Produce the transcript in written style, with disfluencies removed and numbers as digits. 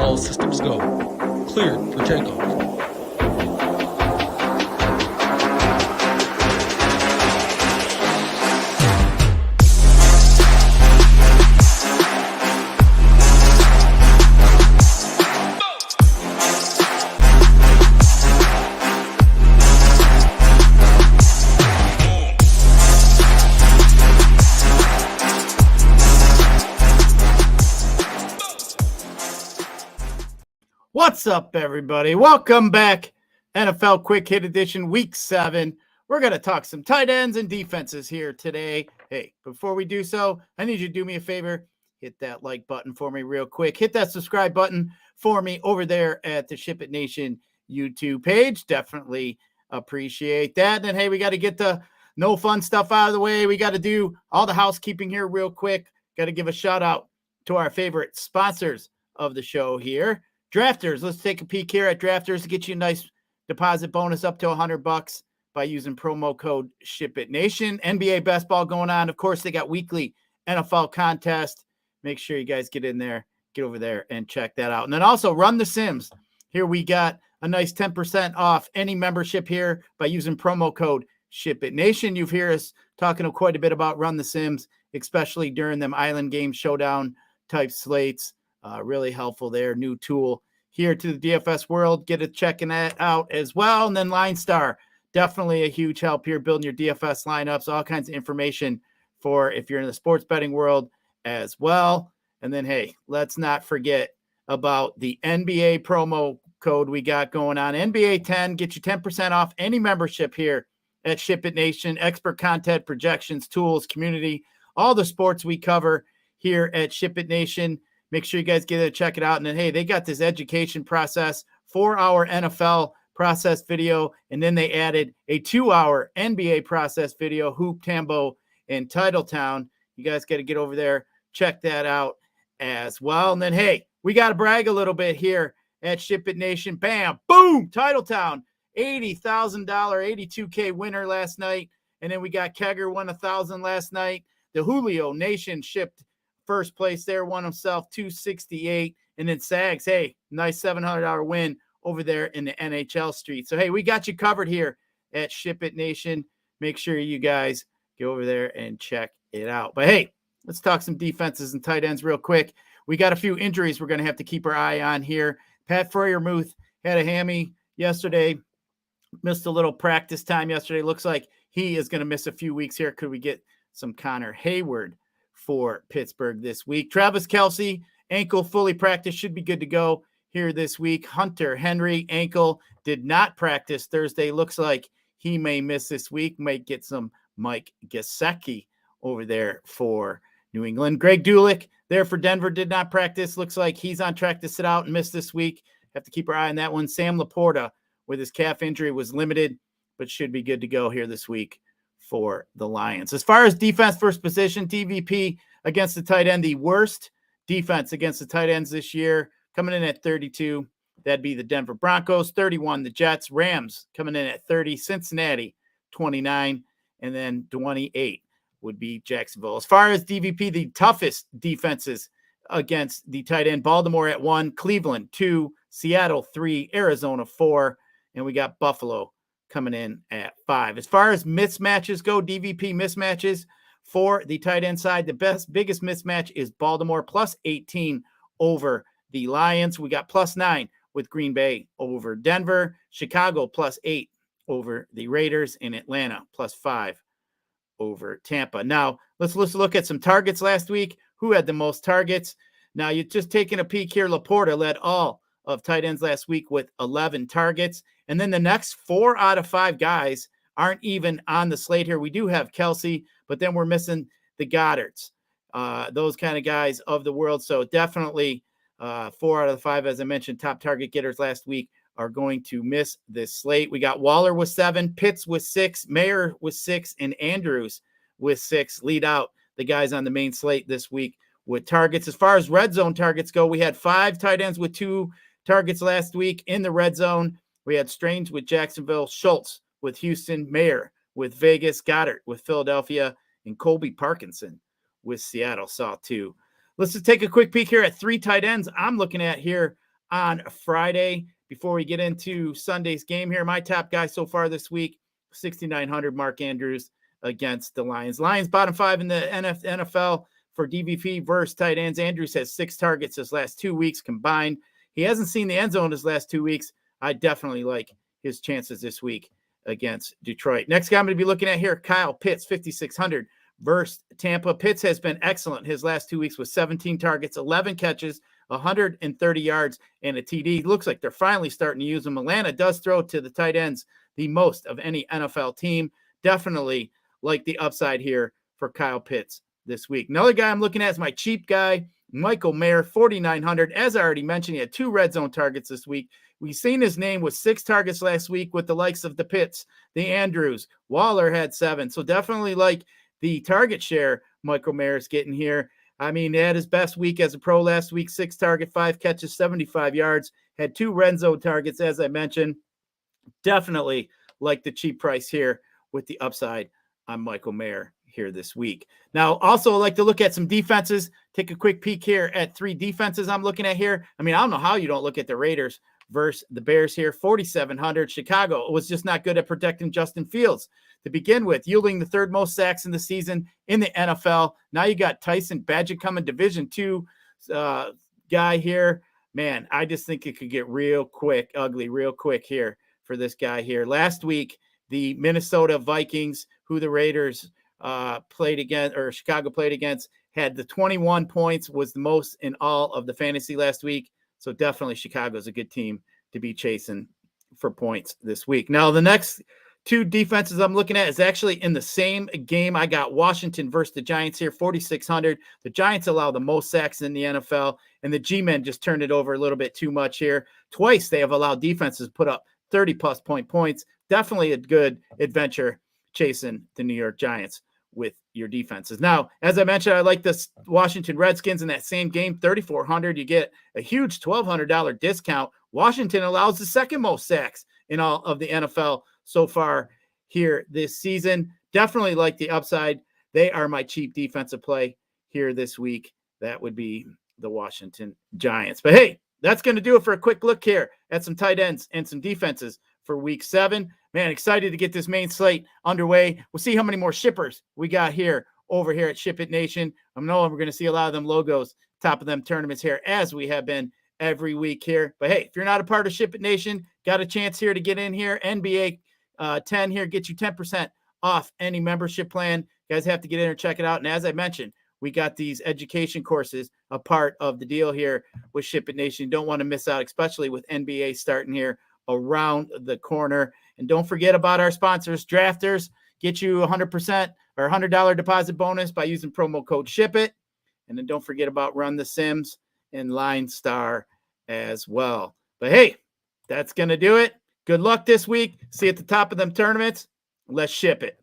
All systems go. Cleared for takeoff. What's up, everybody? Welcome back. NFL Quick Hit Edition, Week 7. We're going to talk some tight ends and defenses here today. Hey, before we do so, I need you to do me a favor. Hit that like button for me real quick. Hit that subscribe button for me over there at the SHIPIT Nation YouTube page. Definitely appreciate that. And then, hey, we got to get the no fun stuff out of the way. We got to do all the housekeeping here real quick. Got to give a shout out to our favorite sponsors of the show here. Drafters, let's take a peek here at Drafters to get you a nice deposit bonus up to $100 by using promo code SHIPITNation. NBA basketball going on. Of course, they got weekly NFL contest. Make sure you guys get in there, get over there and check that out. And then also Run the Sims. Here we got a nice 10% off any membership here by using promo code SHIPITNation. You've heard us talking quite a bit about Run the Sims, especially during them Island Game Showdown type slates. Really helpful there. New tool here to the DFS world. Get it checking that out as well. And then Line Star, definitely a huge help here building your DFS lineups, all kinds of information for if you're in the sports betting world as well. And then, hey, let's not forget about the NBA promo code we got going on. NBA 10, get you 10% off any membership here at SHIPIT Nation. Expert content, projections, tools, community, all the sports we cover here at SHIPIT Nation. Make sure you guys get it, check it out. And then, hey, they got this education process, 4-hour NFL process video, and then they added a 2-hour NBA process video, Hoop, Tambo, and Titletown. You guys got to get over there, check that out as well. And then, hey, we got to brag a little bit here at SHIPIT Nation. Bam, boom, Titletown, $80,000, 82K winner last night. And then we got Kegger won $1,000 last night. The Julio Nation shipped first place there, won himself $268. And then Sags, hey, nice $700 win over there in the NHL street. So, hey, we got you covered here at SHIPIT Nation. Make sure you guys go over there and check it out. But, hey, let's talk some defenses and tight ends real quick. We got a few injuries we're going to have to keep our eye on here. Pat Freiermuth had a hammy yesterday, missed a little practice time yesterday. Looks like he is going to miss a few weeks here. Could we get some Connor Hayward for Pittsburgh this week? Travis Kelce, ankle fully practiced, should be good to go here this week. Hunter Henry, ankle, did not practice Thursday. Looks like he may miss this week. Might get some Mike Gesicki over there for New England. Greg Dulek there for Denver, did not practice. Looks like he's on track to sit out and miss this week. Have to keep our eye on that one. Sam Laporta with his calf injury was limited, but should be good to go here this week for the Lions. As far as defense first position, DVP against the tight end, the worst defense against the tight ends this year, coming in at 32. That'd be the Denver Broncos. 31, the Jets. Rams coming in at 30. Cincinnati, 29. And then 28 would be Jacksonville. As far as DVP, the toughest defenses against the tight end, Baltimore at 1, Cleveland 2, Seattle 3, Arizona 4, and we got Buffalo coming in at 5. As far as mismatches go, DVP mismatches for the tight end side, the biggest mismatch is Baltimore plus 18 over the Lions. We got plus 9 with Green Bay over Denver, Chicago plus 8 over the Raiders, and Atlanta plus 5 over Tampa. Now let's look at some targets last week. Who had the most targets? Now you're just taking a peek here. Laporta led all of tight ends last week with 11 targets. And then the next 4 out of 5 guys aren't even on the slate here. We do have Kelce, but then we're missing the Goddards, those kind of guys of the world. So definitely 4 out of the 5, as I mentioned, top target getters last week are going to miss this slate. We got Waller with 7, Pitts with 6, Mayer with 6, and Andrews with 6. Lead out the guys on the main slate this week with targets. As far as red zone targets go, we had 5 tight ends with 2 targets last week in the red zone. We had Strange with Jacksonville, Schultz with Houston, Mayer with Vegas, Goddard with Philadelphia, and Colby Parkinson with Seattle saw 2. Let's just take a quick peek here at 3 tight ends I'm looking at here on Friday. Before we get into Sunday's game here, my top guy so far this week, 6,900, Mark Andrews against the Lions. Lions bottom 5 in the NFL for DVP versus tight ends. Andrews has 6 targets his last 2 weeks combined. He hasn't seen the end zone his last 2 weeks. I definitely like his chances this week against Detroit. Next guy I'm going to be looking at here, Kyle Pitts, 5,600 versus Tampa. Pitts has been excellent his last 2 weeks with 17 targets, 11 catches, 130 yards, and a TD. Looks like they're finally starting to use him. Atlanta does throw to the tight ends the most of any NFL team. Definitely like the upside here for Kyle Pitts this week. Another guy I'm looking at is my cheap guy, Michael Mayer, 4,900. As I already mentioned, he had 2 red zone targets this week. We've seen his name with 6 targets last week with the likes of the Pitts, the Andrews. Waller had 7. So definitely like the target share Michael Mayer's getting here. I mean, he had his best week as a pro last week, 6 target, 5 catches, 75 yards, had 2 red zone targets, as I mentioned. Definitely like the cheap price here with the upside on Michael Mayer here this week. Now, also like to look at some defenses. Take a quick peek here at 3 defenses I'm looking at here. I mean, I don't know how you don't look at the Raiders versus the Bears here. 4,700. Chicago was just not good at protecting Justin Fields to begin with, yielding the 3rd most sacks in the season in the NFL. Now you got Tyson Bagent coming, Division II guy here. Man, I just think it could get real quick, ugly, real quick here for this guy here. Last week, the Minnesota Vikings, who the Raiders played against, or Chicago played against, had the 21 points, was the most in all of the fantasy last week. So definitely Chicago's a good team to be chasing for points this week. Now, the next 2 defenses I'm looking at is actually in the same game. I got Washington versus the Giants here, 4,600. The Giants allow the most sacks in the NFL, and the G-men just turned it over a little bit too much here. Twice they have allowed defenses to put up 30-plus points. Definitely a good adventure chasing the New York Giants with your defenses. Now, as I mentioned, I like this Washington Redskins in that same game, 3,400. You get a huge $1,200 discount. Washington allows the 2nd most sacks in all of the NFL so far here this season. Definitely like the upside. They are my cheap defensive play here this week. That would be the Washington Giants. But hey, that's going to do it for a quick look here at some tight ends and some defenses for week 7. Man, excited to get this main slate underway. We'll see how many more shippers we got here over here at SHIPIT Nation. I know we're going to see a lot of them logos, top of them tournaments here, as we have been every week here. But hey, if you're not a part of SHIPIT Nation, got a chance here to get in here. NBA 10 here, get you 10% off any membership plan. You guys have to get in and check it out. And as I mentioned, we got these education courses a part of the deal here with SHIPIT Nation. Don't want to miss out, especially with NBA starting here around the corner. And don't forget about our sponsors, Drafters. Get you 100% or $100 deposit bonus by using promo code SHIPIT. And then don't forget about Run the Sims and Line Star as well. But hey, that's going to do it. Good luck this week. See you at the top of them tournaments. Let's ship it.